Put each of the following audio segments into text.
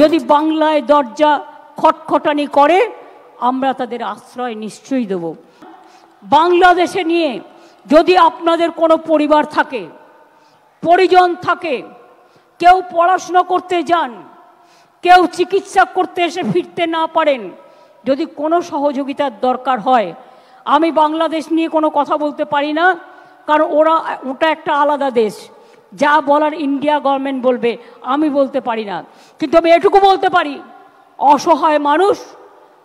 যদি বাংলায় দরজা খটখটানি করে আমরা তাদের আশ্রয় নিশ্চয়ই দেব। বাংলাদেশে নিয়ে যদি আপনাদের কোনো পরিবার থাকে, পরিজন থাকে, কেউ পড়াশোনা করতে যান, কেউ চিকিৎসা করতে এসে ফিরতে না পারেন, যদি কোনো সহযোগিতার দরকার হয়, আমি বাংলাদেশ নিয়ে কোনো কথা বলতে পারি না, কারণ ওটা একটা আলাদা দেশ। যা বলার ইন্ডিয়া গভর্নমেন্ট বলবে, আমি বলতে পারি না। কিন্তু আমি এটুকু বলতে পারি, অসহায় মানুষ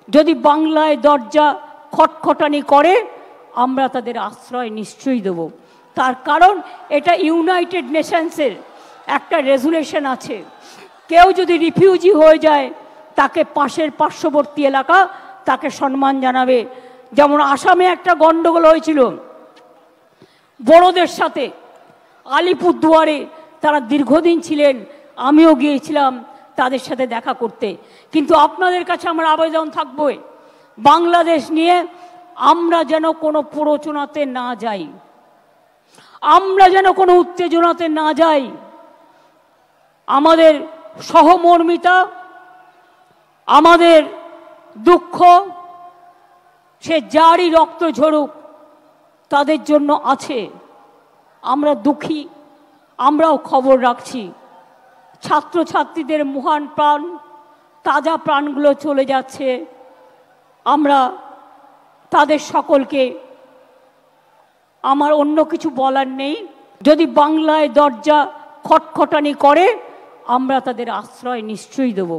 যদি বাংলায় দরজা খটখটানি করে আমরা তাদের আশ্রয় নিশ্চয়ই দেব। তার কারণ এটা ইউনাইটেড নেশনসের একটা রেজুলেশন আছে। কেউ যদি রিফিউজি হয়ে যায় তাকে পাশের পার্শ্ববর্তী এলাকা তাকে সম্মান জানাবে। যেমন আসামে একটা গন্ডগোল হয়েছিল বড়দের সাথে, আলিপুরদুয়ারে তারা দীর্ঘদিন ছিলেন, আমিও গিয়েছিলাম তাদের সাথে দেখা করতে। কিন্তু আপনাদের কাছে আমার আবেদন থাকবে, বাংলাদেশ নিয়ে আমরা যেন কোনো প্ররোচনাতে না যাই, আমরা যেন কোনো উত্তেজনাতে না যাই। আমাদের সহমর্মিতা, আমাদের দুঃখ, সে যারই রক্ত ঝরুক তাদের জন্য আছে। আমরা দুঃখী, আমরাও খবর রাখছি। ছাত্রছাত্রীদের মহান প্রাণ, তাজা প্রাণগুলো চলে যাচ্ছে। আমরা তাদের সকলকে, আমার অন্য কিছু বলার নেই। যদি বাংলায় দরজা খটখটানি করে আমরা তাদের আশ্রয় নিশ্চয়ই দেব।